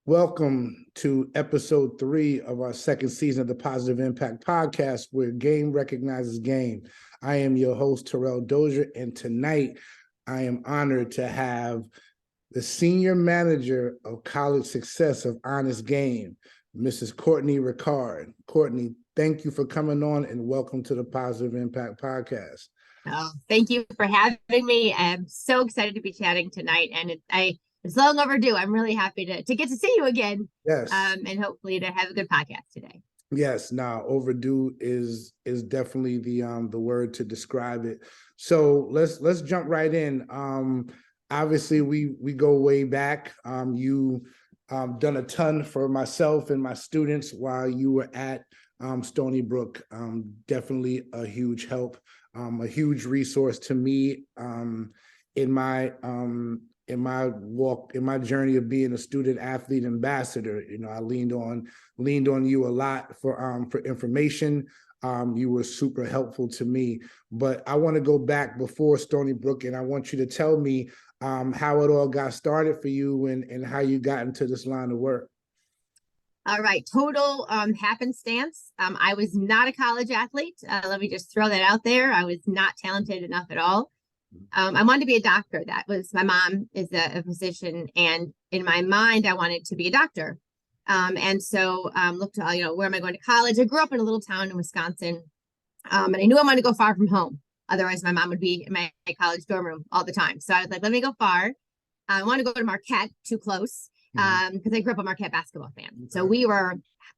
Welcome to episode 3 of our second season of the Positive Impact Podcast, where game recognizes game. I am your host, Terrell Dozier, and tonight I am honored to have the Senior Manager of College Success of Honest Game, Mrs. Courtney Rickard. Courtney, thank you for coming on and welcome to the Positive Impact Podcast. Oh, thank you for having me. I'm so excited to be chatting tonight, and it's long overdue. I'm really happy to get to see you again. Yes. And hopefully to have a good podcast today. Yes, now overdue is definitely the word to describe it. So let's jump right in. Obviously we go way back. You done a ton for myself and my students while you were at Stony Brook. Definitely a huge help, a huge resource to me in my journey of being a student athlete ambassador. You know, I leaned on you a lot for information. You were super helpful to me. But I want to go back before Stony Brook, and I want you to tell me how it all got started for you and how you got into this line of work. All right, total happenstance. I was not a college athlete. Let me just throw that out there. I was not talented enough at all. I wanted to be a doctor. That was, my mom is a physician, and in my mind, I wanted to be a doctor. And so looked, where am I going to college? I grew up in a little town in Wisconsin, and I knew I wanted to go far from home. Otherwise, my mom would be in my college dorm room all the time. So I was like, let me go far. I want to go to Marquette, too close, because I grew up a Marquette basketball fan. Okay. So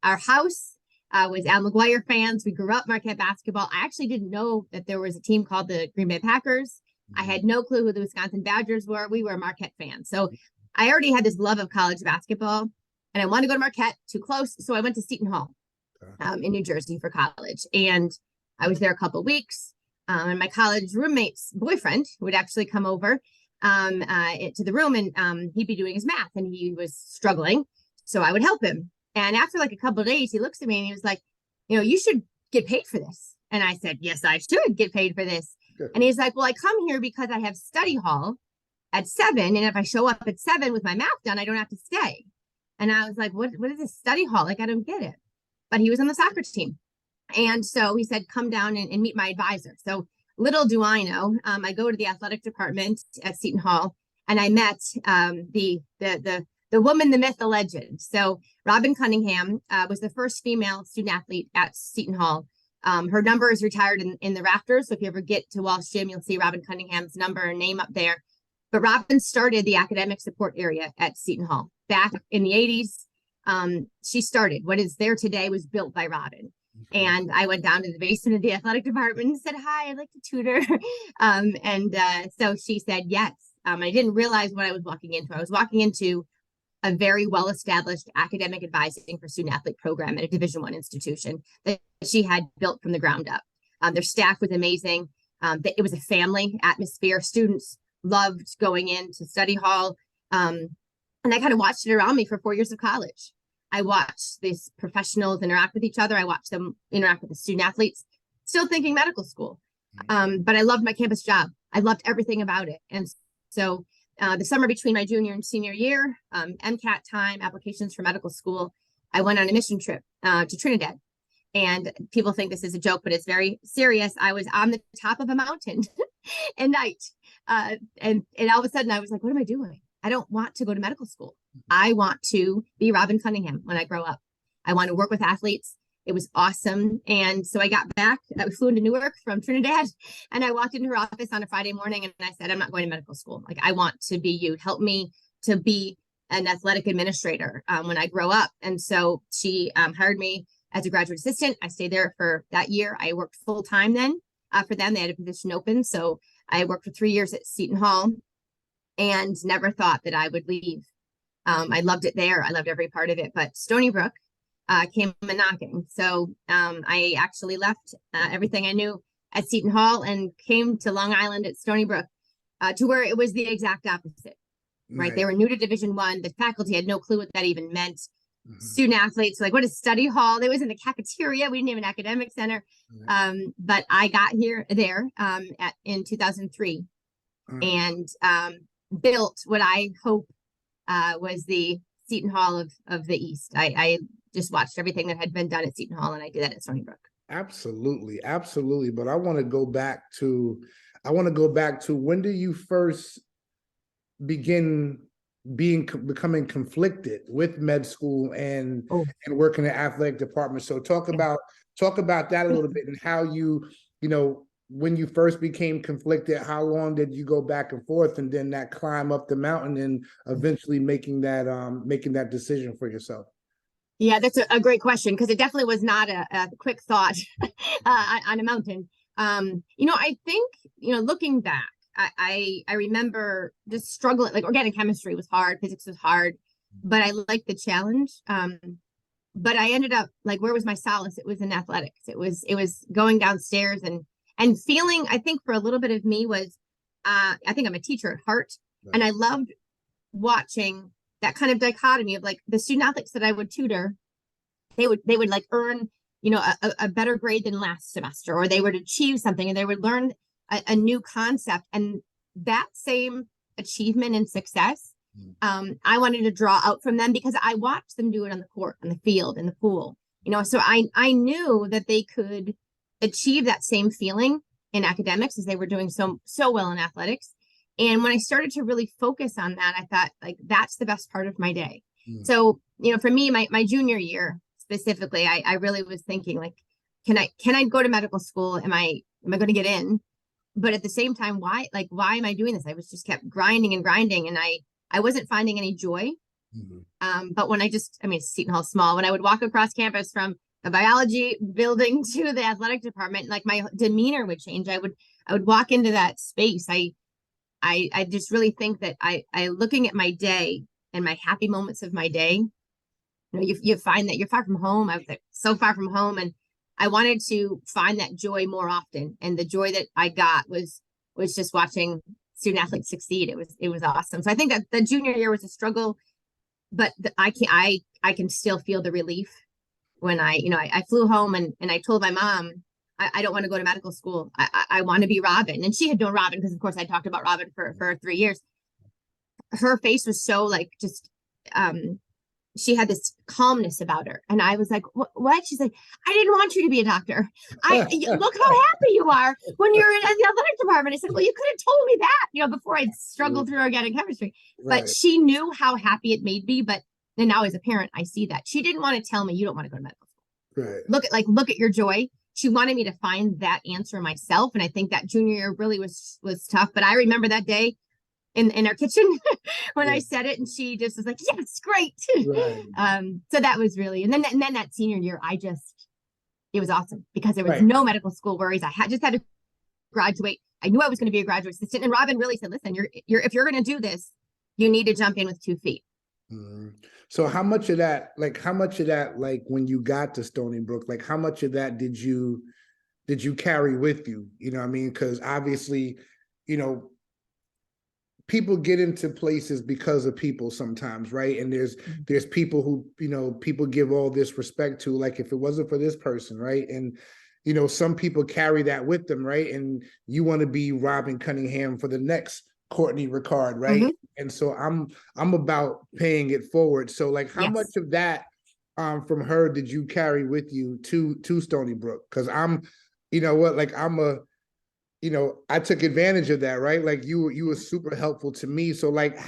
our house was Al McGuire fans. We grew up Marquette basketball. I actually didn't know that there was a team called the Green Bay Packers. I had no clue who the Wisconsin Badgers were. We were Marquette fans. So I already had this love of college basketball, and I wanted to go to Marquette, too close. So I went to Seton Hall in New Jersey for college. And I was there a couple of weeks. And my college roommate's boyfriend would actually come over to the room, and he'd be doing his math, and he was struggling. So I would help him. And after like a couple of days, he looks at me and he was like, you should get paid for this. And I said, yes, I should get paid for this. And he's like, well, I come here because I have study hall at 7. And if I show up at 7 with my math done, I don't have to stay. And I was like, what is this study hall? Like, I don't get it. But he was on the soccer team. And so he said, come down and meet my advisor. So little do I know, I go to the athletic department at Seton Hall, and I met the woman, the myth, the legend. So Robin Cunningham was the first female student athlete at Seton Hall. Her number is retired in the rafters. So if you ever get to Walsh Gym, you'll see Robin Cunningham's number and name up there. But Robin started the academic support area at Seton Hall back in the 80s. She started what is there today was built by Robin. And I went down to the basement of the athletic department and said, hi, I'd like to tutor. So she said, yes. I didn't realize what I was walking into. I was walking into a very well-established academic advising for student athlete program at a Division I institution that she had built from the ground up. Their staff was amazing. It was a family atmosphere. Students loved going into study hall. And I kind of watched it around me for 4 years of college. I watched these professionals interact with each other. I watched them interact with the student athletes, still thinking medical school. But I loved my campus job. I loved everything about it. And so the summer between my junior and senior year, MCAT time, applications for medical school, I went on a mission trip to Trinidad. And people think this is a joke, but it's very serious. I was on the top of a mountain at night. And all of a sudden I was like, what am I doing? I don't want to go to medical school. I want to be Robin Cunningham when I grow up. I want to work with athletes. It was awesome. And so I got back. I flew into Newark from Trinidad, and I walked into her office on a Friday morning, and I said, I'm not going to medical school. Like, I want to be you. Help me to be an athletic administrator when I grow up. And so she hired me as a graduate assistant. I stayed there for that year. I worked full time then for them. They had a position open. So I worked for 3 years at Seton Hall and never thought that I would leave. I loved it there. I loved every part of it. But Stony Brook came a knocking. So I actually left everything I knew at Seton Hall and came to Long Island at Stony Brook to where it was the exact opposite. Right. They were new to Division I. The faculty had no clue what that even meant. Student athletes, like, what is study hall? It was in the cafeteria. We didn't have an academic center. But I got there in 2003 and built what I hope was the Seton Hall of the East. I just watched everything that had been done at Seton Hall, and I did that at Stony Brook. Absolutely, absolutely. But I want to go back to when do you first begin becoming conflicted with med school and Oh, working in the athletic department? So talk about that a little bit, and how you know, when you first became conflicted, how long did you go back and forth, and then that climb up the mountain and eventually making that decision for yourself? yeah, that's a great question, because it definitely was not a quick thought on a mountain. I think, looking back, I remember just struggling. Like, organic chemistry was hard, physics was hard, but I liked the challenge. But I ended up, like, where was my solace? It was in athletics. It was going downstairs and feeling, I think for a little bit of me was, I think I'm a teacher at heart. Right. And I loved watching that kind of dichotomy of, like, the student athletes that I would tutor, they would like earn, a better grade than last semester, or they would achieve something and they would learn a new concept. And that same achievement and success, I wanted to draw out from them, because I watched them do it on the court, on the field, in the pool, so I knew that they could achieve that same feeling in academics as they were doing so well in athletics. And when I started to really focus on that, I thought, like, that's the best part of my day. So, for me, my junior year specifically, I really was thinking, like, can I go to medical school? Am I going to get in? But at the same time, why am I doing this? I was just kept grinding, and I wasn't finding any joy. But when Seton Hall's small. When I would walk across campus from the biology building to the athletic department, like, my demeanor would change. I would walk into that space. I just really think that I looking at my day and my happy moments of my day, you find that you're far from home. I was, like, so far from home, and I wanted to find that joy more often. And the joy that I got was just watching student athletes succeed. It was awesome. So I think that the junior year was a struggle, but I can still feel the relief when I flew home and I told my mom, I don't want to go to medical school. I want to be Robin. And she had known Robin, because, of course, I talked about Robin for 3 years. Her face was so, like, just, she had this calmness about her. And I was like, what? She's like, I didn't want you to be a doctor. Look how happy you are when you're in the athletic department. I said, well, you could have told me that, before I struggled through organic chemistry. Right. But she knew how happy it made me. And now as a parent, I see that. She didn't want to tell me, you don't want to go to medical school. Right. Look at your joy. She wanted me to find that answer myself. And I think that junior year really was tough. But I remember that day in our kitchen when I said it, and she just was like, yes, great. Right. So that was really, and then that senior year, it was awesome, because there was no medical school worries. I just had to graduate. I knew I was going to be a graduate assistant. And Robin really said, listen, if you're going to do this, you need to jump in with 2 feet. So how much of that, like, when you got to Stony Brook, like, how much of that did you carry with you? You know what I mean? Because obviously, people get into places because of people sometimes, right? And there's people who, people give all this respect to, like, if it wasn't for this person, right? And, some people carry that with them, right? And you want to be Robin Cunningham for the next Courtney Rickard, right? And so I'm about paying it forward. So, like, how much of that from her did you carry with you to Stony Brook? Because I took advantage of that, right? Like, you were super helpful to me. So, like,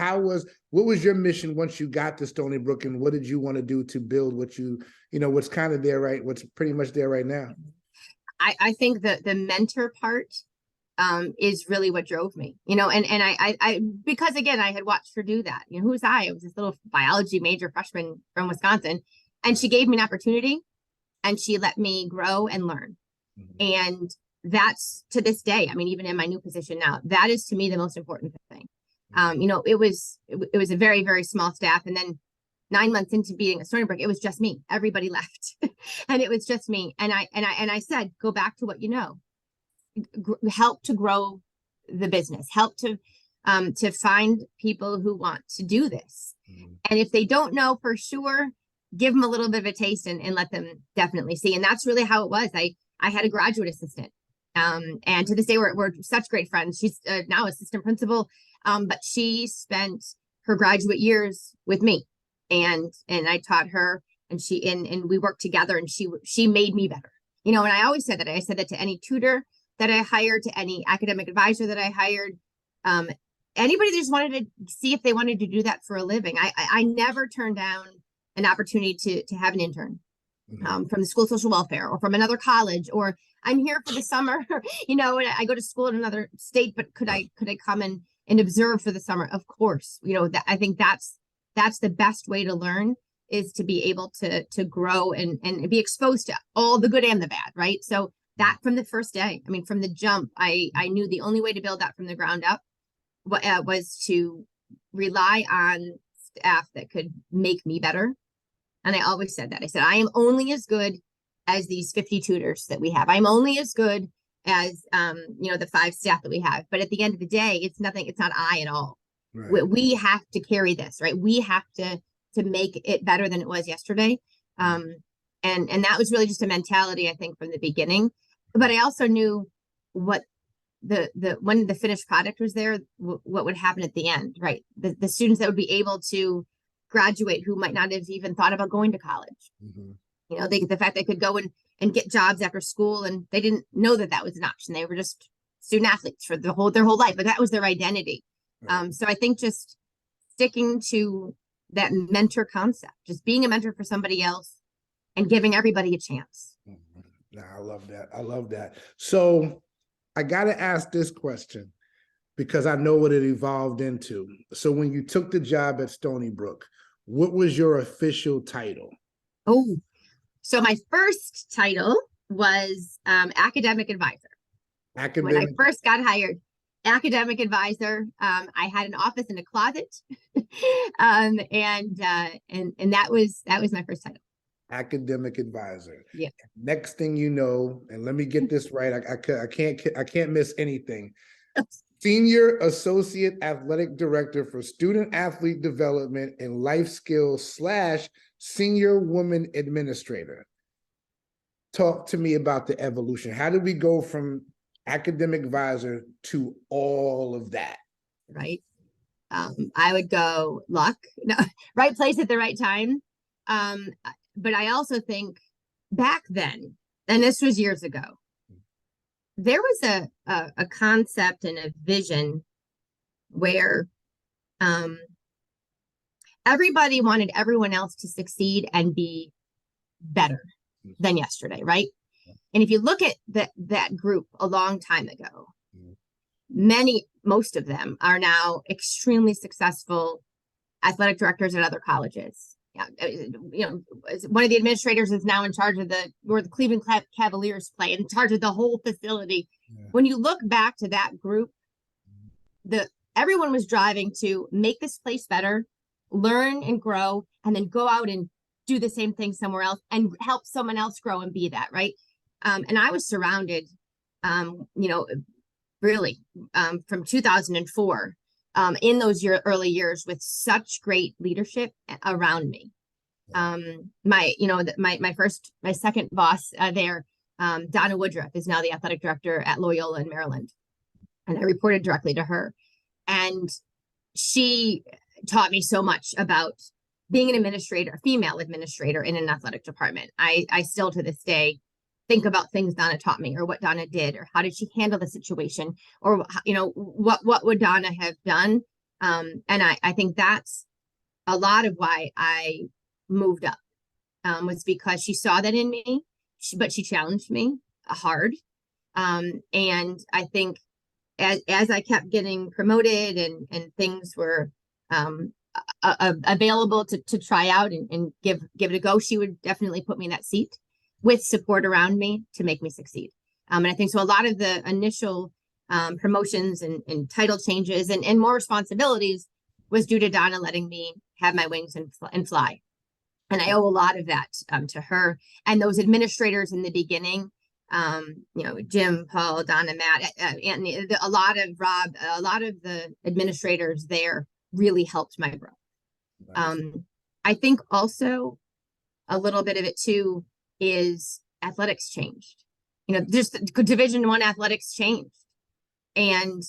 what was your mission once you got to Stony Brook, and what did you want to do to build what what's kind of there, right? What's pretty much there right now? I think that the mentor part is really what drove me, and I because, again, I had watched her do that. Who's I was this little biology major freshman from Wisconsin, and she gave me an opportunity, and she let me grow and learn. And that's, to this day, even in my new position now, that is, to me, the most important thing. It was a very, very small staff. And then 9 months into being at Stony Brook, it was just me. Everybody left and it was just me. And I said, go back to what you know, help to grow the business, help to find people who want to do this. And if they don't know for sure, give them a little bit of a taste and let them definitely see. And that's really how it was. I had a graduate assistant. And to this day, we're such great friends. She's now assistant principal, but she spent her graduate years with me. and I taught her, and we worked together, and she made me better. You know, and I always said that. I said that to any tutor that I hired, to any academic advisor that I hired, anybody that just wanted to see if they wanted to do that for a living. I never turned down an opportunity to have an intern from the school of social welfare or from another college, or I'm here for the summer, you know, and I go to school in another state, but could I come and observe for the summer? Of course, you know, that I think that's the best way to learn, is to be able to grow and be exposed to all the good and the bad, right? So that from the first day, I mean, from the jump, I knew the only way to build that from the ground up was to rely on staff that could make me better. And I always said that. I said, I am only as good as these 50 tutors that we have. I'm only as good as, you know, the 5 staff that we have. But at the end of the day, it's not I at all. Right. We have to carry this, right? We have to make it better than it was yesterday. And that was really just a mentality, I think, from the beginning. But I also knew what when the finished product was there, what would happen at the end, right? The students that would be able to graduate who might not have even thought about going to college. You know, the fact they could go and get jobs after school, and they didn't know that was an option. They were just student athletes for their whole life, but that was their identity. Right. So I think just sticking to that mentor concept, just being a mentor for somebody else and giving everybody a chance. I love that. I love that. So I got to ask this question because I know what it evolved into. So when you took the job at Stony Brook, what was your official title? Oh, so my first title was academic advisor. When I first got hired, academic advisor. I had an office in a closet, and that was my first title. Academic advisor. Yeah. Next thing you know, and let me get this right. I can't miss anything. Senior Associate Athletic Director for Student Athlete Development and Life Skills / Senior Woman Administrator. Talk to me about the evolution. How did we go from academic advisor to all of that? Right. I would go luck, no, right place at the right time. But I also think back then, and this was years ago, there was a concept and a vision where everybody wanted everyone else to succeed and be better than yesterday, right? And if you look at that group a long time ago, most of them are now extremely successful athletic directors at other colleges. Yeah, you know, one of the administrators is now in charge of where the Cleveland Cavaliers play, in charge of the whole facility. Yeah. When you look back to that group, everyone was driving to make this place better, learn and grow, and then go out and do the same thing somewhere else and help someone else grow and be that, right? And I was surrounded, you know, really from 2004 in those early years with such great leadership around me. My second boss there, Donna Woodruff, is now the athletic director at Loyola in Maryland, and I reported directly to her. And she taught me so much about being an administrator, a female administrator in an athletic department. I still to this day think about things Donna taught me, or what Donna did, or how did she handle the situation, or, you know, what would Donna have done? And I think that's a lot of why I moved up, was because she saw that in me, but she challenged me hard. And I think as I kept getting promoted and things were available to try out and give it a go, she would definitely put me in that seat with support around me to make me succeed. And I think so a lot of the initial promotions and title changes and more responsibilities was due to Donna letting me have my wings and fly. And I owe a lot of that to her and those administrators in the beginning, you know, Jim, Paul, Donna, Matt, Anthony, a lot of Rob, a lot of the administrators there really helped my growth. Nice. I think also a little bit of it too is athletics changed. You know, just Division I athletics changed. And,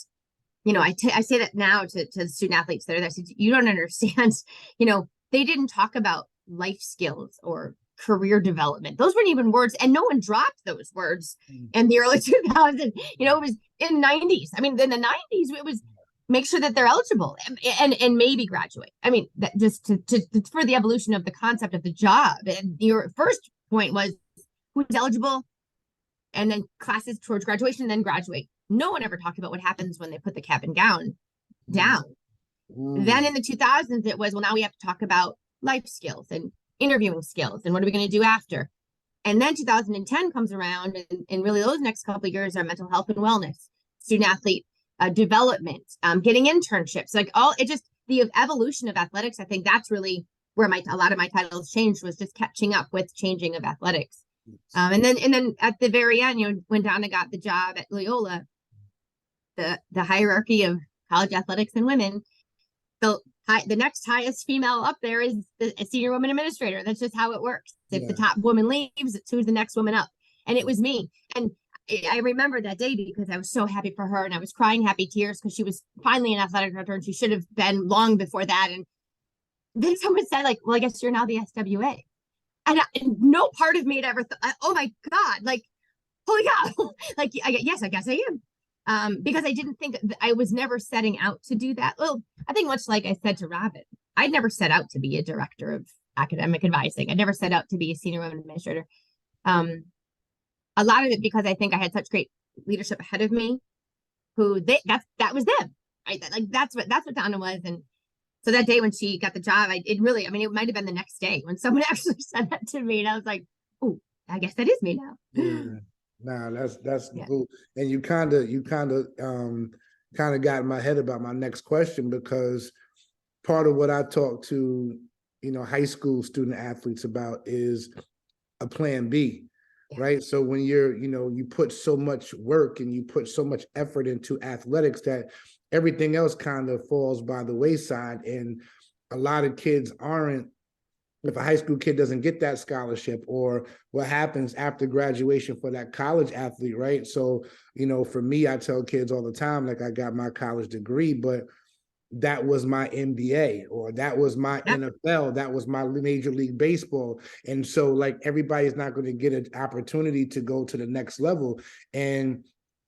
you know, I say that now to the student athletes that are there. I said, you don't understand, you know, they didn't talk about life skills or career development. Those weren't even words, and no one dropped those words in the early 2000s. You know, it was in 90s. I mean, in the 90s, it was make sure that they're eligible and maybe graduate. I mean, that just to for the evolution of the concept of the job. And your first point was who's eligible, and then classes towards graduation, and then graduate. No one ever talked about what happens when they put the cap and gown down. Then in the 2000s, it was, well, now we have to talk about life skills and interviewing skills and what are we going to do after. And then 2010 comes around, and really those next couple of years are mental health and wellness, student athlete development, getting internships, like all it just the evolution of athletics. I think that's really where a lot of my titles changed, was just catching up with changing of athletics. And then at the very end, you know, went down and got the job at Loyola. The hierarchy of college athletics and women. The next highest female up there is a senior woman administrator. That's just how it works. If the top woman leaves, it's who's the next woman up. And it was me. And I remember that day because I was so happy for her, and I was crying happy tears because she was finally an athletic director, and she should have been long before that. And then someone said, like, well, I guess you're now the SWA. And no part of me had ever thought, oh my God, like, holy cow, like, yes, I guess I am. Because I didn't think, I was never setting out to do that. Well, I think much like I said to Robin, I'd never set out to be a director of academic advising. I never set out to be a senior women administrator. A lot of it because I think I had such great leadership ahead of me, who that was them. Right? That's what Donna was. And so that day when she got the job, it might have been the next day when someone actually said that to me, and I was like, oh, I guess that is me now. Yeah. Nah, that's cool. And you kind of got in my head about my next question, because part of what I talk to, you know, high school student athletes about is a plan B, right? So when you put so much work and you put so much effort into athletics that everything else kind of falls by the wayside. And a lot of kids aren't, if a high school kid doesn't get that scholarship, or what happens after graduation for that college athlete, right? So, you know, for me, I tell kids all the time, like, I got my college degree, but that was my NBA, or that was my NFL, that was my Major League Baseball. And so, like, everybody's not going to get an opportunity to go to the next level. And,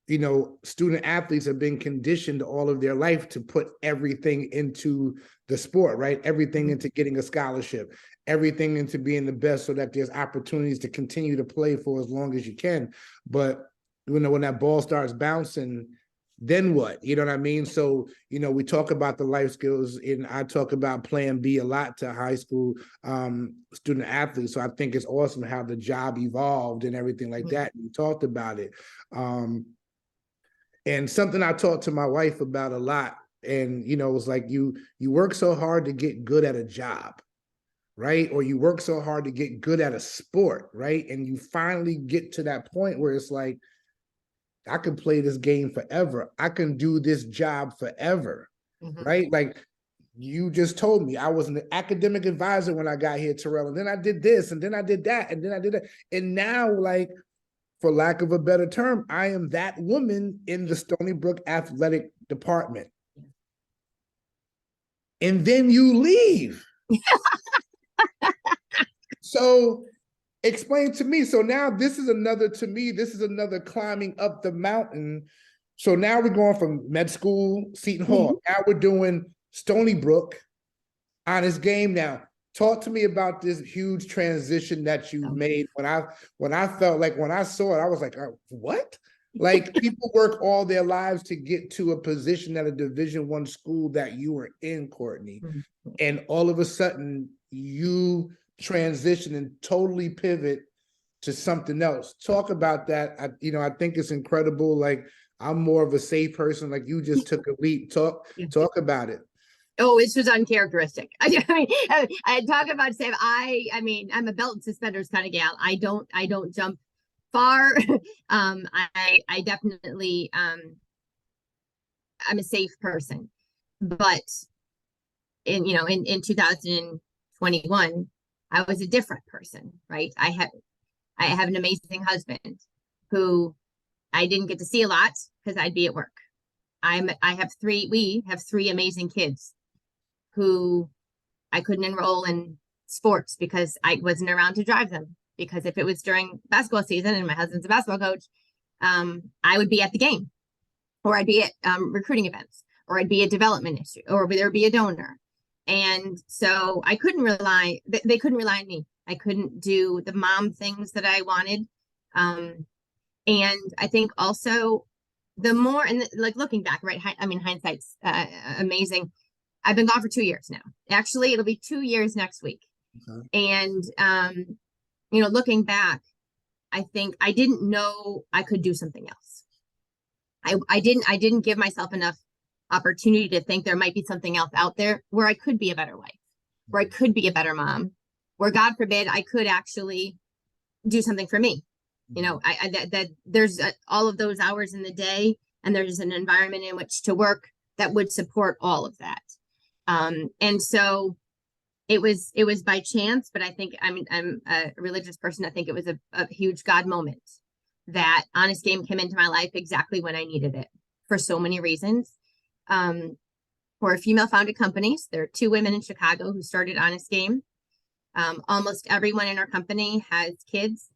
you know, student athletes have been conditioned all of their life to put everything into the sport, right? Everything into getting a scholarship, everything into being the best, so that there's opportunities to continue to play for as long as you can. But, you know, when that ball starts bouncing, then what? You know what I mean? So, you know, we talk about the life skills, and I talk about plan B a lot to high school student athletes. So I think it's awesome how the job evolved and everything like that. We talked about it. And something I talked to my wife about a lot, and, you know, it was like, you work so hard to get good at a job, right? Or you work so hard to get good at a sport, right? And you finally get to that point where it's like, I can play this game forever. I can do this job forever, right? Like, you just told me I was an academic advisor when I got here, Terrell, and then I did this, and then I did that, and then I did that. And now, like, for lack of a better term, I am that woman in the Stony Brook athletic department. And then you leave. So explain to me. So now this is another climbing up the mountain. So now we're going from med school, Seton Hall. Now we're doing Stony Brook, honest game. Now, talk to me about this huge transition that you made. When I felt like, when I saw it, I was like, oh, what? Like, people work all their lives to get to a position at a Division I school that you were in, Courtney. And all of a sudden you transition and totally pivot to something else. Talk about that. I think it's incredible. Like, I'm more of a safe person. Like, you just took a leap. Talk about it. Oh, it's just uncharacteristic. I talk about safe. I'm a belt and suspenders kind of gal. I don't jump far. I definitely I'm a safe person. But in 2021, I was a different person, right? I have an amazing husband who I didn't get to see a lot because I'd be at work. We have three amazing kids who I couldn't enroll in sports because I wasn't around to drive them. Because if it was during basketball season and my husband's a basketball coach, I would be at the game, or I'd be at recruiting events, or I'd be a development issue, or there'd be a donor. And so I couldn't rely, they couldn't rely on me. I couldn't do the mom things that I wanted. And I think also the more, and like looking back, right? I mean, hindsight's amazing. I've been gone for 2 years now. Actually, it'll be 2 years next week. Okay. And, you know, looking back, I think I didn't know I could do something else. I didn't give myself enough opportunity to think there might be something else out there where I could be a better wife, where I could be a better mom, where God forbid I could actually do something for me. You know, that there's all of those hours in the day, and there's an environment in which to work that would support all of that. And so it was by chance, but I think I'm a religious person. I think it was a huge God moment that Honest Game came into my life exactly when I needed it for so many reasons. We're a female founded company. So there are 2 women in Chicago who started Honest Game. Almost everyone in our company has kids.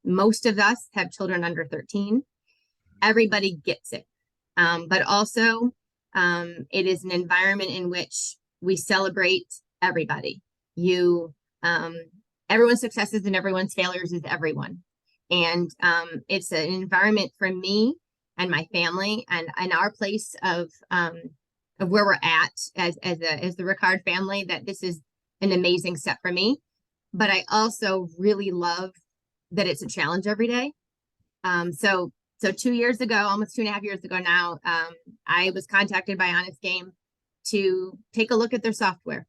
Most of us have children under 13. Everybody gets it. But also, it is an environment in which we celebrate everybody. Everyone's successes and everyone's failures is everyone. And it's an environment for me and my family, and our place of where we're at as the Rickard family, that this is an amazing step for me. But I also really love that it's a challenge every day. So 2 years ago, almost 2.5 years ago now, I was contacted by Honest Game to take a look at their software.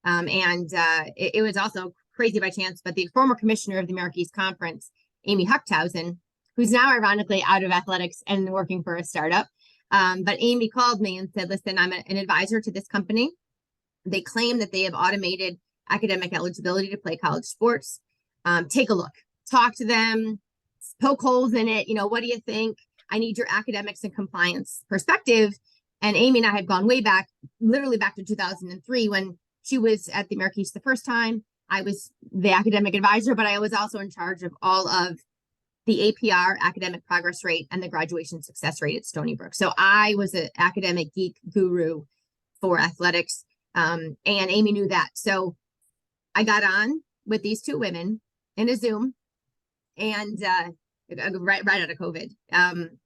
It was also crazy by chance, but the former commissioner of the America East Conference, Amy Huchthausen, who's now ironically out of athletics and working for a startup. But Amy called me and said, listen, I'm an advisor to this company. They claim that they have automated academic eligibility to play college sports. Take a look, talk to them, poke holes in it. You know, what do you think? I need your academics and compliance perspective. And Amy and I had gone way back, literally back to 2003 when she was at the America East the first time. I was the academic advisor, but I was also in charge of all of the APR, academic progress rate, and the graduation success rate at Stony Brook. So I was an academic geek guru for athletics. And Amy knew that. So I got on with these 2 women in a Zoom, and right out of COVID. And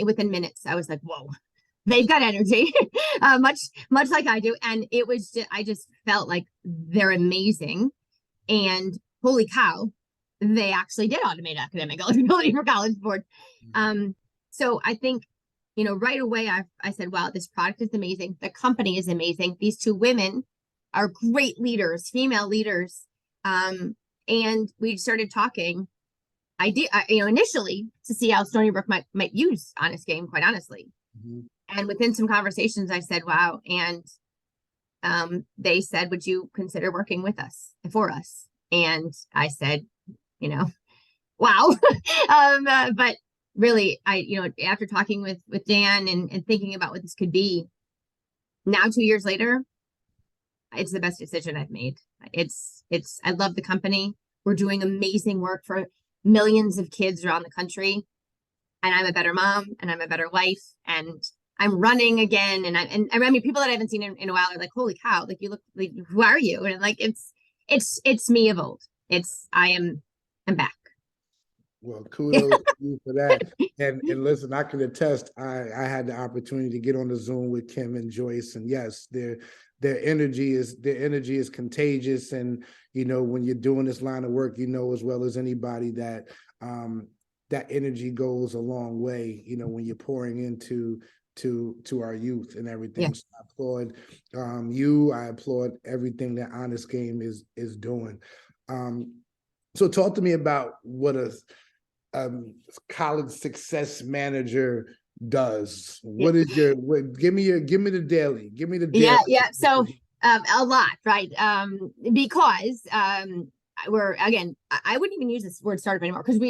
within minutes, I was like, whoa, they've got energy, much like I do. And it was I just felt like they're amazing. And holy cow, they actually did automate academic eligibility for college sports. So I think, you know, right away, I said, wow, this product is amazing. The company is amazing. These 2 women are great leaders, female leaders. And we started talking. Initially to see how Stony Brook might use Honest Game, quite honestly. Mm-hmm. And within some conversations, I said, wow. And they said, would you consider working with us, for us? And I said, you know, wow. But really, after talking with Dan and thinking about what this could be, now 2 years later, it's the best decision I've made. I love the company. We're doing amazing work for millions of kids around the country. And I'm a better mom, and I'm a better wife, and I'm running again. And I mean, people that I haven't seen in a while are like, holy cow, like you look like, who are you? And like, it's me of old. I'm back. Well, kudos to you for that. And listen, I can attest, I had the opportunity to get on the Zoom with Kim and Joyce, and yes, their energy is contagious. And, you know, when you're doing this line of work, you know, as well as anybody that that energy goes a long way, you know, when you're pouring into our youth and everything. Yeah. So I applaud I applaud everything that Honest Game is doing. So talk to me about what a college success manager does. What is give me the daily. Yeah. So a lot, right? Because we're, again, I wouldn't even use this word startup anymore, because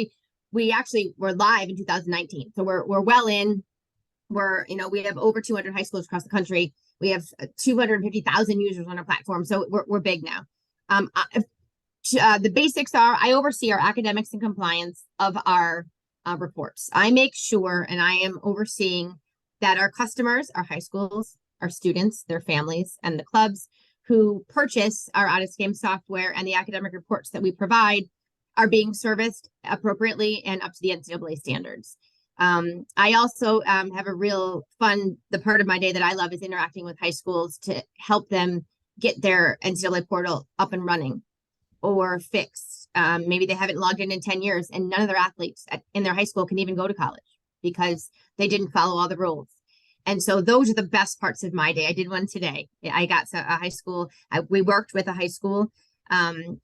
we actually were live in 2019. So we're well in. We have over 200 high schools across the country. We have 250,000 users on our platform, so we're big now. The basics are I oversee our academics and compliance of our reports. I make sure, and I am overseeing that our customers, our high schools, our students, their families, and the clubs who purchase our out-of-game software and the academic reports that we provide are being serviced appropriately and up to the NCAA standards. I also have a real fun, the part of my day that I love is interacting with high schools to help them get their NCAA portal up and running or fixed. Maybe they haven't logged in 10 years and none of their athletes in their high school can even go to college because they didn't follow all the rules. And so those are the best parts of my day. I did one today. I got a high school. We worked with a high school and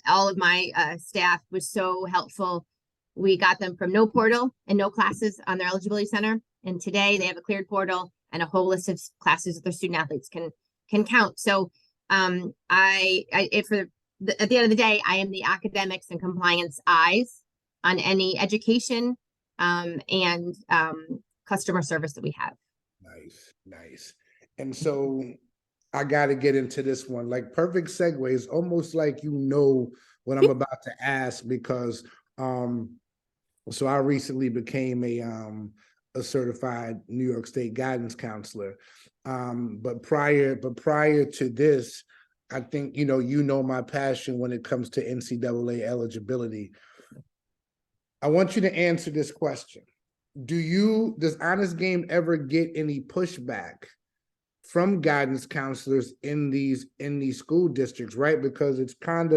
all of my staff was so helpful. We got them from no portal and no classes on their eligibility center. And today they have a cleared portal and a whole list of classes that their student athletes can count. So at the end of the day, I am the academics and compliance eyes on any education and customer service that we have. Nice. And so I got to get into this one, like perfect segues, almost like what I'm about to ask, because so I recently became a certified New York State guidance counselor. But prior to this, I think my passion when it comes to NCAA eligibility. I want you to answer this question. Does Honest Game ever get any pushback from guidance counselors in these school districts, right? Because it's part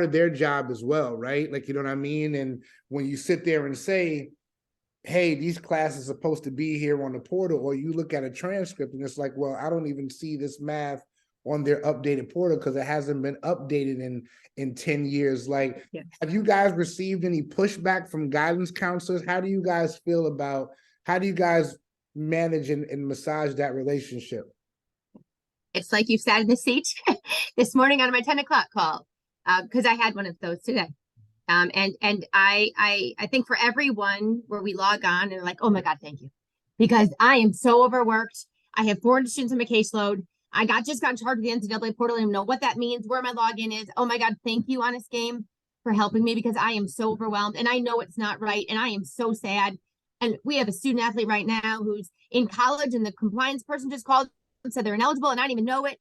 of their job as well, right? Like, you know what I mean? And when you sit there and say, hey, these classes are supposed to be here on the portal, or you look at a transcript and it's like, well, I don't even see this math on their updated portal because it hasn't been updated in 10 years. Like, yeah. Have you guys received any pushback from guidance counselors? How do you guys manage and massage that relationship? It's like you sat in the seat this morning on my 10 o'clock call, because I had one of those today. And I think for everyone where we log on and they're like, oh my God, thank you. Because I am so overworked. I have 400 students on my caseload. I just got charged with the NCAA portal. I don't even know what that means, where my login is. Oh my God, thank you, Honest Game, for helping me because I am so overwhelmed and I know it's not right. And I am so sad. And we have a student athlete right now who's in college and the compliance person just called and said they're ineligible and I didn't even know it.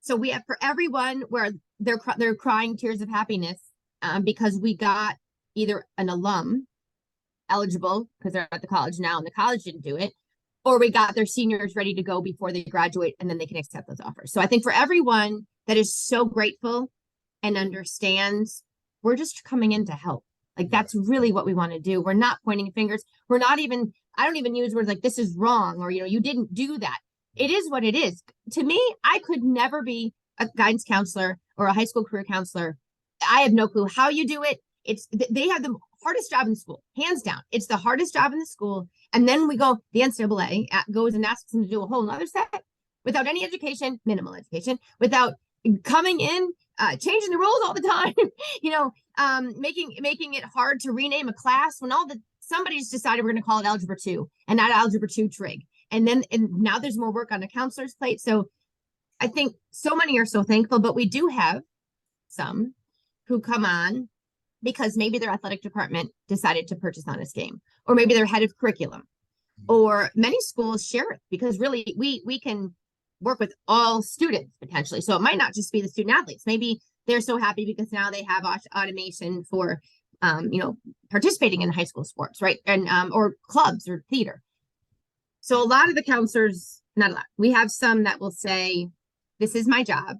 So we have for everyone where they're crying tears of happiness because we got either an alum eligible because they're at the college now and the college didn't do it, or we got their seniors ready to go before they graduate and then they can accept those offers. So I think for everyone that is so grateful and understands, we're just coming in to help. Like, that's really what we want to do. We're not pointing fingers. I don't even use words like this is wrong or, you didn't do that. It is what it is. To me, I could never be a guidance counselor or a high school career counselor. I have no clue how you do it. They have the hardest job in school, hands down. It's the hardest job in the school. And then the NCAA goes and asks them to do a whole nother set without any education, minimal education, without coming in, changing the rules all the time, making it hard to rename a class when somebody's decided we're going to call it Algebra 2 and not Algebra 2 Trig. And now there's more work on the counselor's plate. So I think so many are so thankful, but we do have some who come on because maybe their athletic department decided to purchase Honest Game, or maybe their head of curriculum, or many schools share it because really we can work with all students potentially. So it might not just be the student athletes. Maybe they're so happy because now they have automation for, participating in high school sports, right? And, or clubs or theater. So a lot of the counselors, not a lot, we have some that will say, this is my job.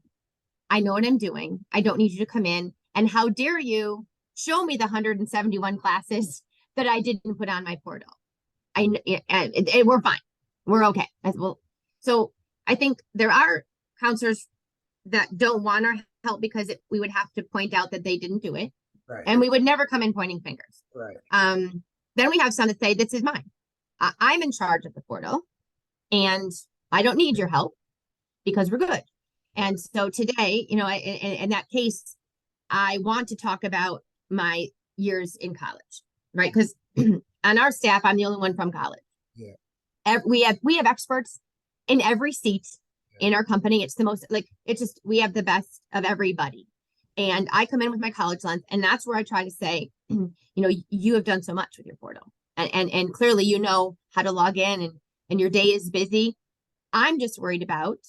I know what I'm doing. I don't need you to come in. And how dare you show me the 171 classes that I didn't put on my portal. We're fine. We're okay. So I think there are counselors that don't want our help because we would have to point out that they didn't do it. Right. And we would never come in pointing fingers. Right. Then we have some that say, this is mine. I'm in charge of the portal and I don't need your help because we're good. And so today, in that case, I want to talk about my years in college, right? Because on our staff, I'm the only one from college. Yeah. We have experts in every seat in our company. It's the most, like, it's just, we have the best of everybody. And I come in with my college lens, and that's where I try to say, you know, you have done so much with your portal, and clearly, you know how to log in, and your day is busy. I'm just worried about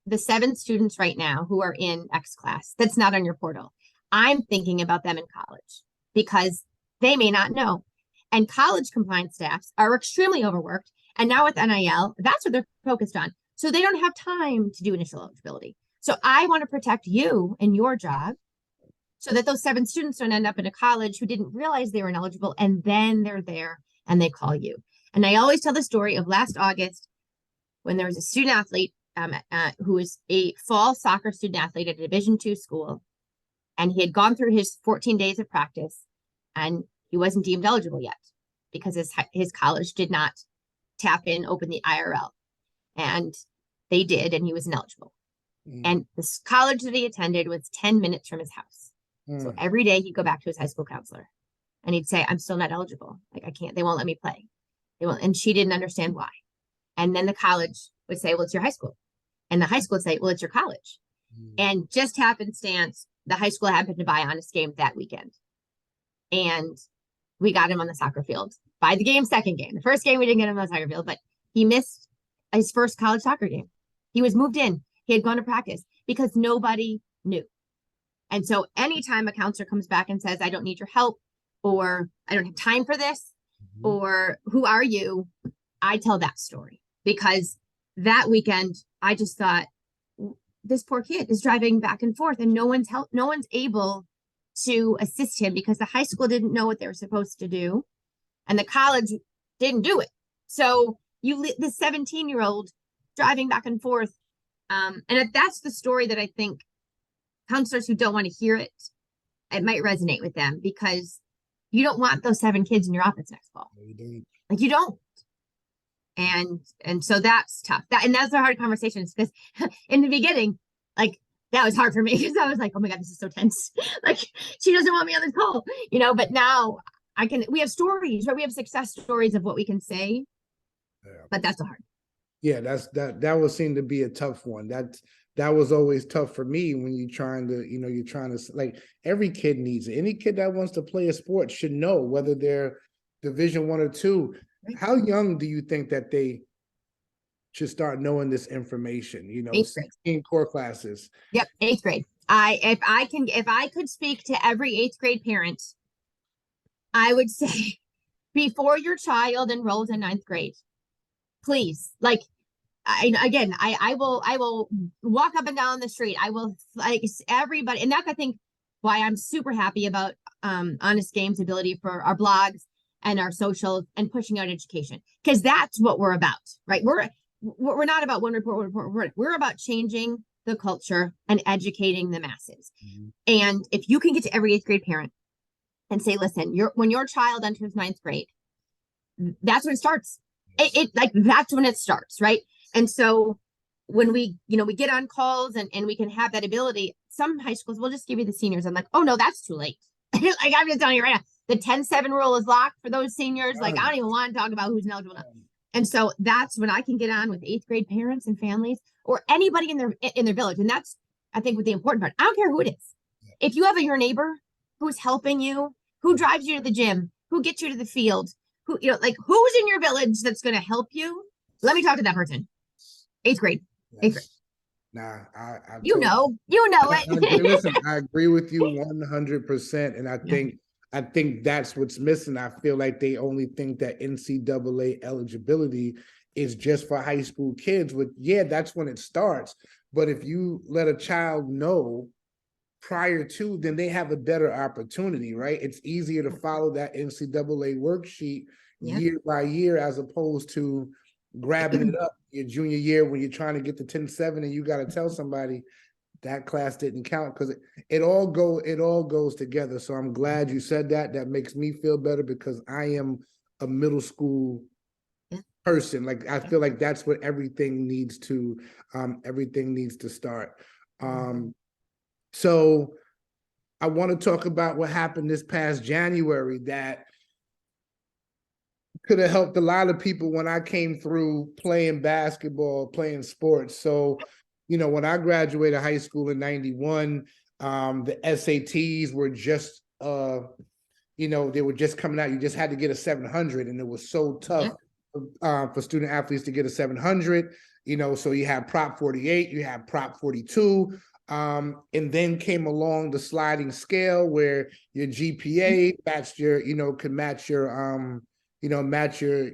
the 7 students right now who are in X class that's not on your portal. I'm thinking about them in college because they may not know. And college compliance staffs are extremely overworked. And now with NIL, that's what they're focused on. So they don't have time to do initial eligibility. So I want to protect you and your job so that those 7 students don't end up in a college who didn't realize they were ineligible, and then they're there and they call you. And I always tell the story of last August when there was a student athlete who was a fall soccer student athlete at a Division II school, and he had gone through his 14 days of practice, and he wasn't deemed eligible yet because his college did not open the IRL, and they did, and he was ineligible. And this college that he attended was 10 minutes from his house. So every day he'd go back to his high school counselor and he'd say, I'm still not eligible. Like, I can't, they won't let me play. They won't. And she didn't understand why. And then the college would say, well, it's your high school. And the high school would say, well, it's your college. And just happenstance, the high school happened to buy Honest Game that weekend. And we got him on the soccer field by the game, second game. The first game, we didn't get him on the soccer field, but he missed his first college soccer game. He was moved in. He had gone to practice because nobody knew. And so anytime a counselor comes back and says, I don't need your help, or I don't have time for this, or who are you? I tell that story because that weekend, I just thought, this poor kid is driving back and forth and no one's able to assist him because the high school didn't know what they were supposed to do and the college didn't do it. So the 17-year-old driving back and forth. And if that's the story that I think counselors who don't want to hear it, it might resonate with them because you don't want those 7 kids in your office next fall. Like, you don't. And so that's tough. That's a hard conversation because in the beginning, like, that was hard for me because I was like, oh my God, this is so tense. Like, she doesn't want me on this call, you know, but now we have stories, right? We have success stories of what we can say, but that's hard. Yeah, that would seem to be a tough one. That was always tough for me when you're trying to, like, every kid needs it. Any kid that wants to play a sport should know whether they're Division 1 or 2. How young do you think that they should start knowing this information? You know, 16 core classes. Yep, 8th grade. If I could speak to every 8th grade parent, I would say before your child enrolls in 9th grade, please, like, I will walk up and down the street. I will, like, everybody, and that's, I think, why I'm super happy about Honest Game's ability for our blogs and our socials and pushing out education, because that's what we're about, right? We're not about one report. We're about changing the culture and educating the masses. And if you can get to every 8th grade parent and say, listen, when your child enters 9th grade, that's when it starts. That's when it starts, right? And so when we get on calls and we can have that ability, some high schools will just give you the seniors. I'm like, oh no, that's too late. Like, I'm just telling you right now, the 10-7 rule is locked for those seniors. Like, I don't even want to talk about who's ineligible now. And so that's when I can get on with 8th grade parents and families or anybody in their village. And that's, I think, what the important part. I don't care who it is. If you have your neighbor who's helping you, who drives you to the gym, who gets you to the field, who, like, who's in your village that's going to help you, let me talk to that person. 8th grade. 8th grade. Nah, you know it. Listen, I agree with you 100%, and I think that's what's missing. I feel like they only think that NCAA eligibility is just for high school kids. With that's when it starts. But if you let a child know prior to, then they have a better opportunity, right? It's easier to follow that NCAA worksheet year by year as opposed to grabbing it up your junior year when you're trying to get to 10-7 and you got to tell somebody that class didn't count, because it all goes together. So I'm glad you said that. That makes me feel better because I am a middle school person. Like, I feel like that's what everything needs to start. So I want to talk about what happened this past January, that could have helped a lot of people when I came through playing basketball, playing sports. So, you know, when I graduated high school in 91, the SATs were just, you know, they were just coming out. You just had to get a 700, and it was so tough for student athletes to get a 700. You know, so you had Prop 48, you had Prop 42, and then came along the sliding scale where your GPA matched your, you know, could match your, you know, match your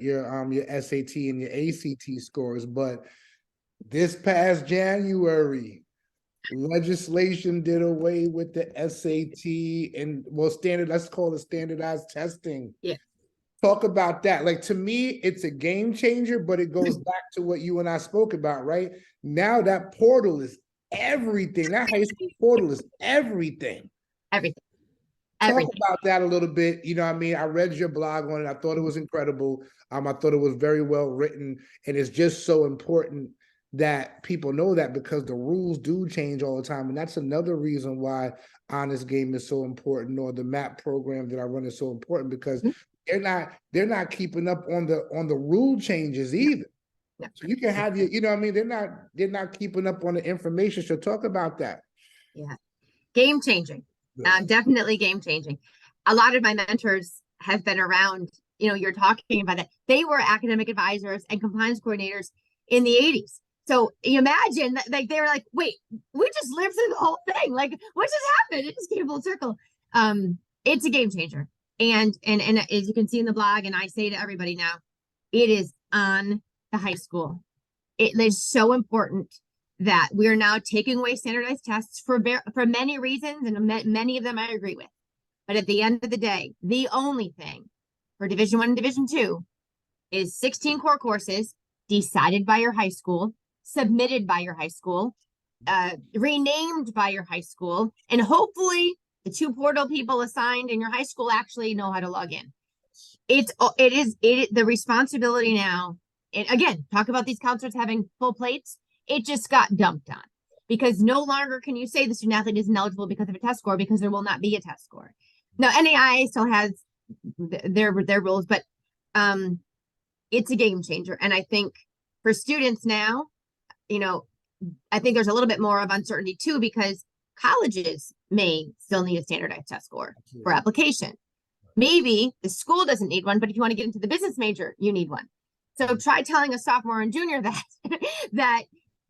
SAT and your ACT scores. But this past January, legislation did away with the SAT and, well, let's call it standardized testing. Yeah. Talk about that. Like, to me, it's a game changer, but it goes back to what you and I spoke about, right? Now that portal is everything. That high school portal is everything. Everything. Talk about that a little bit. You know what I mean? I read your blog on it. I thought it was incredible. I thought it was very well written. And it's just so important that people know that, because the rules do change all the time. And that's another reason why Honest Game is so important, or the MAP program that I run is so important, because they're not keeping up on the rule changes either. Yeah. So you can have you know what I mean? They're not keeping up on the information. So talk about that. Yeah. Game changing. Yeah. Definitely game changing. A lot of my mentors have been around, you know, you're talking about that. They were academic advisors and compliance coordinators in the 80s. So you imagine, like, they were like, wait, we just lived through the whole thing. Like, what just happened? It just came full circle. It's a game changer. And as you can see in the blog, and I say to everybody now, it is on the high school. It is so important that we are now taking away standardized tests for many reasons, and many of them I agree with. But at the end of the day, the only thing for Division I and Division II is 16 core courses decided by your high school, submitted by your high school, renamed by your high school, and hopefully the 2 portal people assigned in your high school actually know how to log in. It is the responsibility now. And again, talk about these counselors having full plates. It just got dumped on, because no longer can you say the student athlete isn't eligible because of a test score, because there will not be a test score. Now, NAIA still has their rules, but it's a game changer. And I think for students now, you know, I think there's a little bit more of uncertainty too, because colleges may still need a standardized test score for application. Maybe the school doesn't need one, but if you want to get into the business major, you need one. So try telling a sophomore and junior that that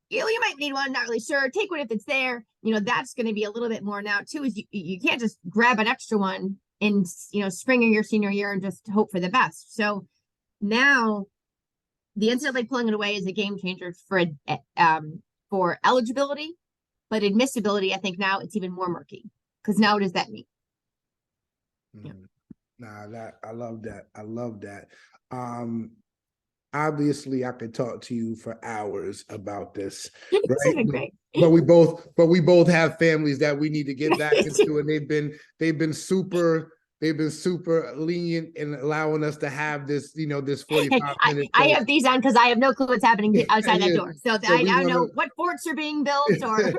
you know, you might need one, not really sure. Take one if it's there. You know, that's going to be a little bit more now too. Is you can't just grab an extra one in, you know, spring of your senior year and just hope for the best. So now the NCAA pulling it away is a game changer for eligibility, but admissibility, I think now it's even more murky, because now what does that mean? Yeah. Nah, I love that. I love that. Obviously I could talk to you for hours about this, right? Great. But we both have families that we need to get back into, and they've been super lenient in allowing us to have this, you know, this 45 minutes. I have these on because I have no clue what's happening outside that door. So I don't know what forts are being built or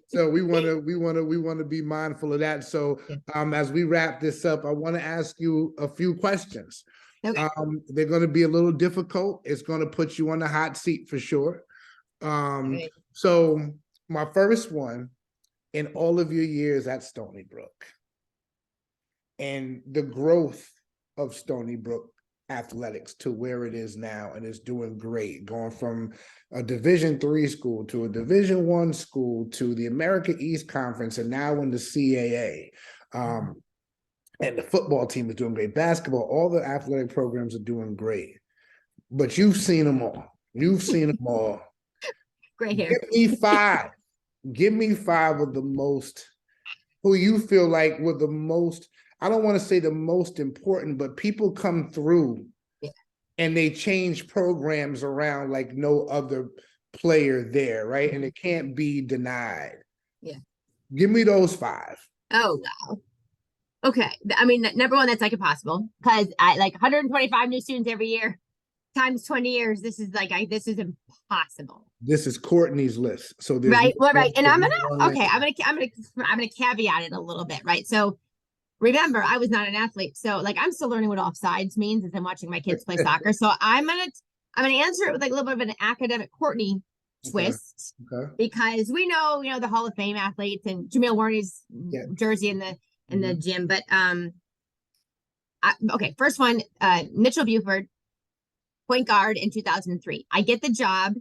so we want to be mindful of that. So as we wrap this up, I want to ask you a few questions. Okay. They're going to be a little difficult. It's going to put you on the hot seat for sure. Okay. So my first one, in all of your years at Stony Brook and the growth of Stony Brook athletics to where it is now, and it's doing great, going from a Division III school to a Division I school to the America East Conference, and now in the CAA. And the football team is doing great. Basketball, all the athletic programs are doing great. But you've seen them all. You've seen them all. Great hair. Give me five of the most, who you feel like were the most, I don't want to say the most important, but people come through and they change programs around like no other player there, right? And it can't be denied. Yeah. Give me those five. Oh, wow. Okay. I mean, number one, that's like impossible, because I like 125 new students every year times 20 years. This is impossible. This is Courtney's list. So right. Well, right. And I'm gonna caveat it a little bit. Right. So remember, I was not an athlete. So like, I'm still learning what offsides means as I'm watching my kids play soccer. So I'm going to answer it with like a little bit of an academic Courtney twist, because we know, the Hall of Fame athletes and Jamil Warney's jersey in the gym. But, okay. First one, Mitchell Buford, point guard in 2003. I get the job.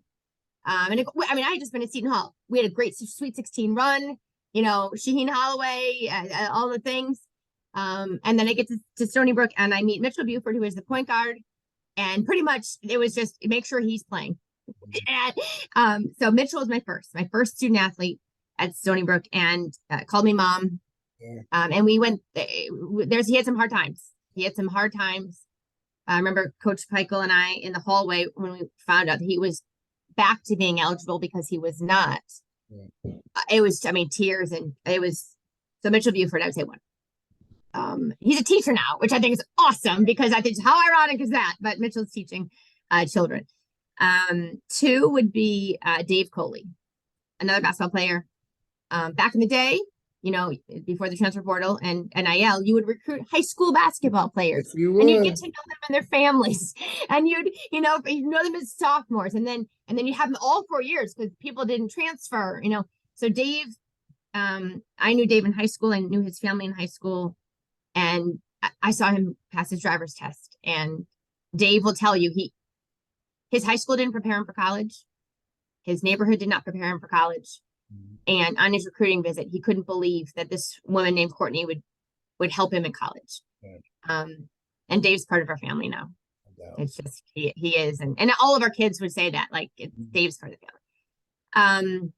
I had just been at Seton Hall. We had a great Sweet 16 run, Shaheen Holloway, all the things. And then I get to Stony Brook and I meet Mitchell Buford, who is the point guard. And pretty much it was just make sure he's playing. And, so Mitchell was my first student athlete at Stony Brook, and called me mom. Yeah. And we went, he had some hard times. I remember Coach Peichel and I in the hallway when we found out that he was back to being eligible because he was not. Yeah. It was, tears, and it was, so Mitchell Buford, I would say one. He's a teacher now, which I think is awesome, because I think how ironic is that? But Mitchell's teaching children. Two would be Dave Coley, another basketball player. Back in the day, before the transfer portal and NIL, you would recruit high school basketball players, and you'd get to know them and their families, and you'd know them as sophomores, and then you have them all 4 years because people didn't transfer. So Dave, I knew Dave in high school. I knew his family in high school. And I saw him pass his driver's test, and Dave will tell you his high school didn't prepare him for college. His neighborhood did not prepare him for college. And on his recruiting visit, he couldn't believe that this woman named Courtney would help him in college. And Dave's part of our family now. It's just, he is. And all of our kids would say that, like, Dave's part of the family.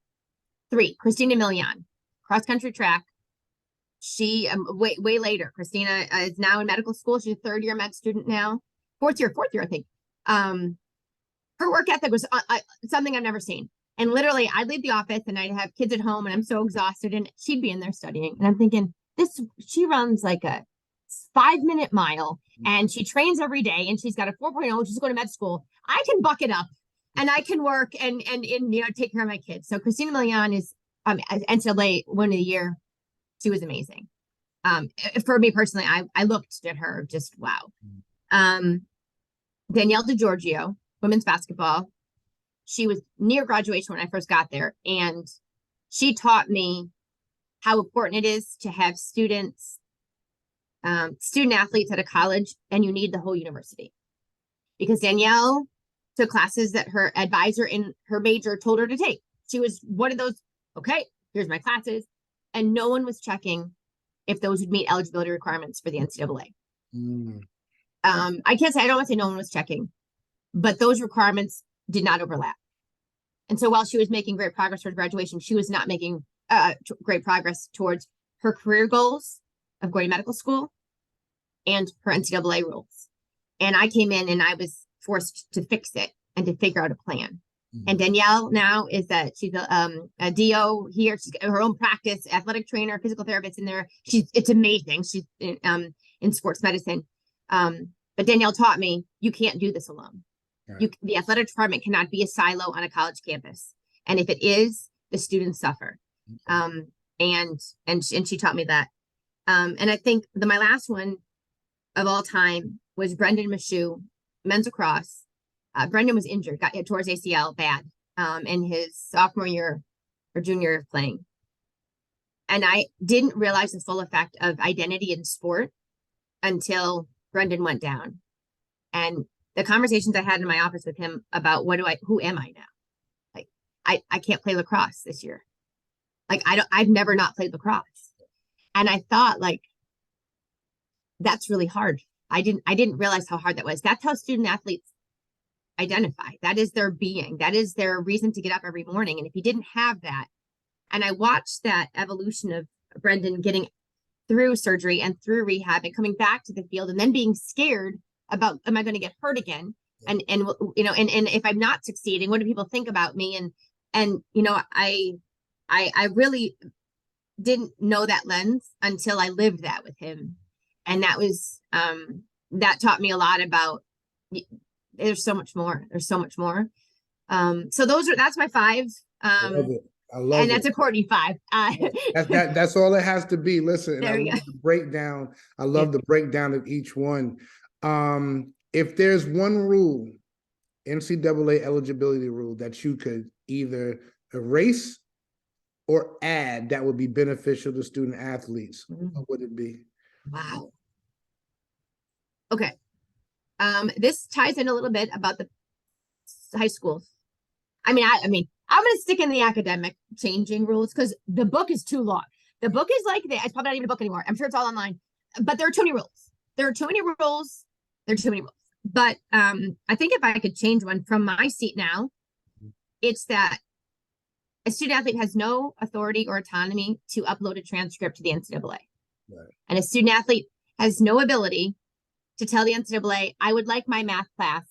Three, Christina Milian, cross country track. She way later. Christina is now in medical school. She's a third-year med student now. Fourth year, I think. Her work ethic was something I've never seen. And literally, I'd leave the office and I'd have kids at home, and I'm so exhausted, and she'd be in there studying. And I'm thinking, she runs like a 5-minute mile, and she trains every day, and she's got a 4.0. She's going to med school. I can buck it up, and I can work and take care of my kids. So Christina Milian is NCAA Woman of the Year. She was amazing. For me personally, I looked at her just wow. Danielle DeGiorgio, women's basketball. She was near graduation when I first got there, and she taught me how important it is to have student athletes at a college, and you need the whole university. Because Danielle took classes that her advisor in her major told her to take. She was one of those, okay, here's my classes. And no one was checking if those would meet eligibility requirements for the NCAA. I can't say, I don't want to say no one was checking, but those requirements did not overlap. And so while she was making great progress towards graduation, she was not making great progress towards her career goals of going to medical school and her NCAA rules. And I came in and I was forced to fix it and to figure out a plan. And Danielle now is that she's a DO here. She's got her own practice, athletic trainer, physical therapist in there. It's amazing. She's in sports medicine. But Danielle taught me, you can't do this alone. Right. The athletic department cannot be a silo on a college campus. And if it is, the students suffer. And she taught me that. And I think my last one of all time was Brendan Michoud, men's lacrosse. Brendan was injured, got hit towards ACL bad in his sophomore year or junior year of playing. And I didn't realize the full effect of identity in sport until Brendan went down. And the conversations I had in my office with him about who am I now? Like, I can't play lacrosse this year. Like, I've never not played lacrosse. And I thought, like, that's really hard. I didn't realize how hard that was. That's how student athletes identify. That is their being. That is their reason to get up every morning. And if you didn't have that, and I watched that evolution of Brendan getting through surgery and through rehab and coming back to the field and then being scared about, am I going to get hurt again? And if I'm not succeeding, what do people think about me? And I really didn't know that lens until I lived that with him. And that was, that taught me a lot about, there's so much more. There's so much more. So that's my five. I love it. I love And it. that's a Courtney 5. That's all it has to be. Listen, and I There we love go. the breakdown. I love the breakdown of each one. If there's one rule, NCAA eligibility rule, that you could either erase or add that would be beneficial to student athletes, what would it be? Wow. Okay. This ties in a little bit about the high schools. I mean, I'm going to stick in the academic changing rules because the book is too long. The book is like it's probably not even a book anymore. I'm sure it's all online, but there are too many rules. There are too many rules. There are too many rules. But I think if I could change one from my seat now, it's that a student athlete has no authority or autonomy to upload a transcript to the NCAA. Right. And a student athlete has no ability to tell the NCAA, I would like my math class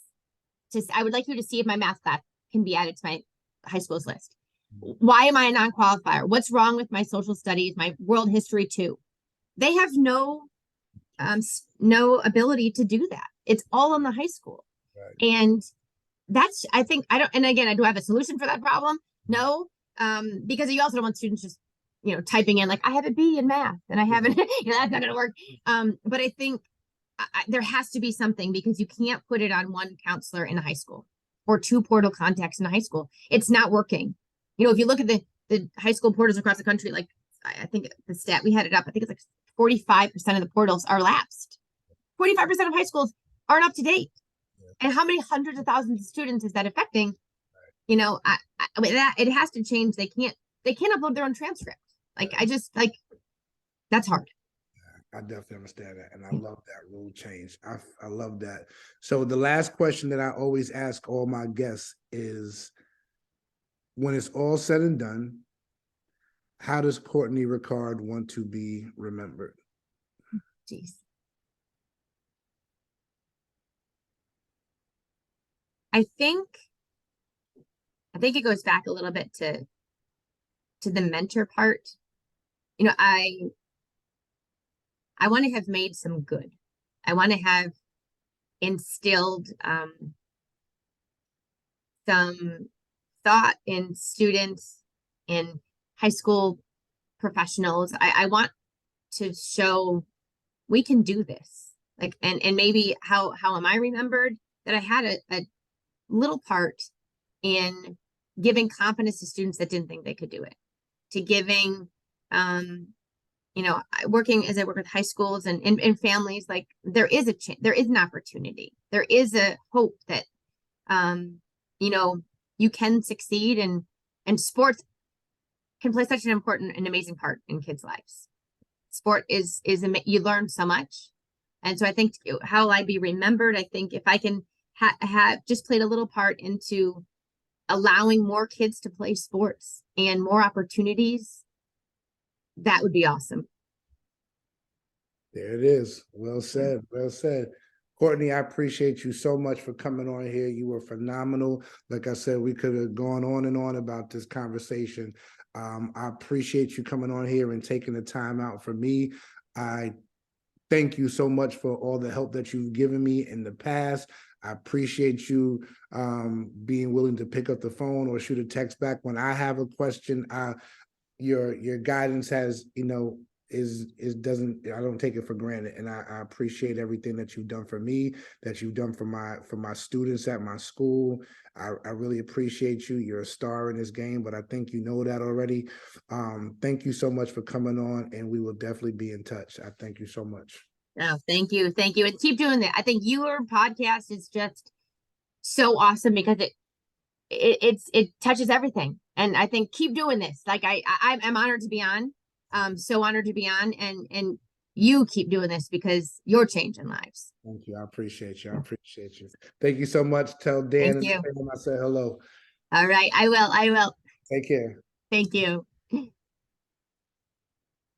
I would like you to see if my math class can be added to my high school's list. Why am I a non-qualifier? What's wrong with my social studies, my world history too? They have no ability to do that. It's all in the high school. Right. And that's, I think, and again, I do have a solution for that problem. No, because you also don't want students just, typing in like, I have a B in math and I haven't, that's not going to work. But I think there has to be something because you can't put it on one counselor in a high school or two portal contacts in a high school. It's not working. If you look at the high school portals across the country, like I think the stat we had it up, I think it's like 45% of the portals are lapsed. 45% of high schools aren't up to date. And how many hundreds of thousands of students is that affecting? I mean, that it has to change. They can't upload their own transcript. That's hard. I definitely understand that. And I love that rule change. I love that. So the last question that I always ask all my guests is, when it's all said and done, how does Courtney Rickard want to be remembered? Jeez. I think it goes back a little bit to the mentor part. I want to have made some good. I want to have instilled some thought in students, in high school professionals. I want to show we can do this. And maybe how am I remembered? That I had a little part in giving confidence to students that didn't think they could do it, to giving working as I work with high schools and families, like there is an opportunity. There is a hope that, you can succeed and sports can play such an important and amazing part in kids' lives. Sport is you learn so much. And so I think how I'd be remembered, I think if I can have just played a little part into allowing more kids to play sports and more opportunities, that would be awesome. There it is. Well said. Well said. Courtney, I appreciate you so much for coming on here. You were phenomenal. Like I said, we could have gone on and on about this conversation. I appreciate you coming on here and taking the time out for me. I thank you so much for all the help that you've given me in the past. I appreciate you being willing to pick up the phone or shoot a text back when I have a question. Your guidance has, I don't take it for granted. And I appreciate everything that you've done for me, that you've done for my students at my school. I really appreciate you. You're a star in this game, but I think you know that already. Thank you so much for coming on, and we will definitely be in touch. I thank you so much. Oh, thank you. Thank you. And keep doing that. I think your podcast is just so awesome because it touches everything. And I think keep doing this. Like I'm honored to be on. So honored to be on, and you keep doing this because you're changing lives. Thank you. I appreciate you. I appreciate you. Thank you so much. Tell Dan and I said hello. All right. I will. Take care. Thank you.